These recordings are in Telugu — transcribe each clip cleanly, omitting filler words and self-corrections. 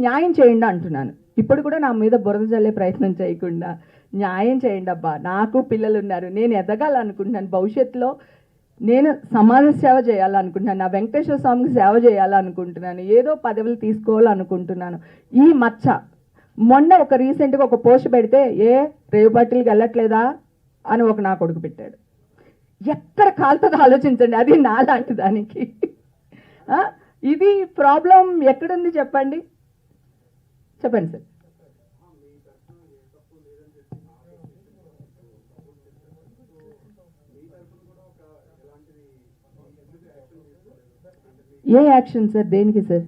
న్యాయం చేయండి అంటున్నాను. ఇప్పుడు కూడా నా మీద బురద జల్లే ప్రయత్నం చేయకుండా న్యాయం చేయండి అబ్బా, నాకు పిల్లలు ఉన్నారు, నేను ఎదగాలనుకుంటున్నాను, భవిష్యత్తులో నేను సమాజ సేవ చేయాలనుకుంటున్నాను, నా వెంకటేశ్వర స్వామికి సేవ చేయాలనుకుంటున్నాను, ఏదో పదవులు తీసుకోవాలనుకుంటున్నాను. ఈ మచ్చ మొన్న ఒక రీసెంట్గా ఒక పోస్ట్ పెడితే రేవు పార్టీలకు వెళ్ళట్లేదా అని ఒక నా కొడుకు పెట్టాడు. ఎక్కడ కాలుతుందో ఆలోచించండి, అది నాలాంటి దానికి. ఇది ప్రాబ్లం ఎక్కడుంది చెప్పండి చెప్పండి సార్. ఏ యాక్షన్ సార్, దేనికి సార్?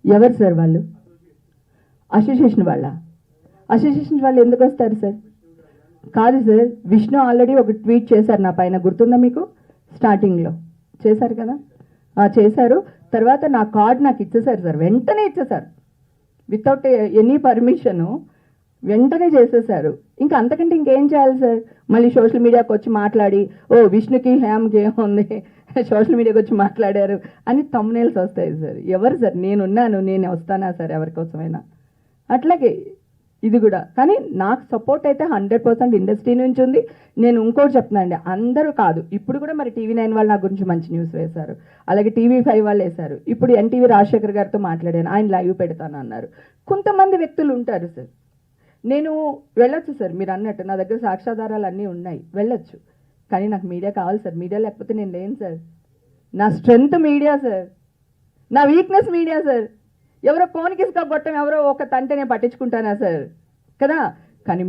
ఎవరు సార్ వాళ్ళు? అసోసియేషన్ వాళ్ళు ఎందుకు వస్తారు సార్? కాదు సార్, విష్ణు ఆల్రెడీ ఒక ట్వీట్ చేశారు నా పైన, గుర్తుందా మీకు? స్టార్టింగ్లో చేశారు కదా, చేశారు. తర్వాత నా కార్డ్ నాకు ఇచ్చేసారు సార్, వెంటనే ఇచ్చేసారు, వితౌట్ ఎనీ పర్మిషను వెంటనే చేసేసారు. ఇంకా అంతకంటే ఇంకేం చేయాలి సార్? మళ్ళీ సోషల్ మీడియాకి వచ్చి మాట్లాడి, విష్ణుకి హ్యామ్కి ఏముంది, సోషల్ మీడియాకి వచ్చి మాట్లాడారు అని థంబ్నెయిల్స్ వస్తాయి సార్. ఎవరు సార్? నేనున్నాను, నేను వస్తానా సార్ ఎవరికోసమైనా? అట్లాగే ఇది కూడా. కానీ నాకు సపోర్ట్ అయితే 100% ఇండస్ట్రీ నుంచి ఉంది. నేను ఇంకోటి చెప్తున్నా అండి, అందరూ కాదు, ఇప్పుడు కూడా మరి TV9 వాళ్ళు నా గురించి మంచి న్యూస్ వేశారు, అలాగే TV5 వాళ్ళు వేశారు. ఇప్పుడు NTV రాజశేఖర్ గారితో మాట్లాడాను, ఆయన లైవ్ పెడతాను అన్నారు. కొంతమంది వ్యక్తులు ఉంటారు సార్. నేను వెళ్ళొచ్చు సార్, మీరు అన్నట్టు నా దగ్గర సాక్ష్యాధారాలు అన్నీ ఉన్నాయి, వెళ్ళొచ్చు. కానీ నాకు మీడియా కావాలి సార్, మీడియా లేకపోతే నేను లేను సార్. నా స్ట్రెంగ్త్ మీడియా సార్, నా వీక్నెస్ మీడియా సార్. ఎవరో కోనికిసుక గొట్టం ఎవరో ఒక తంటే నేను పట్టించుకుంటానా సార్ కదా? కానీ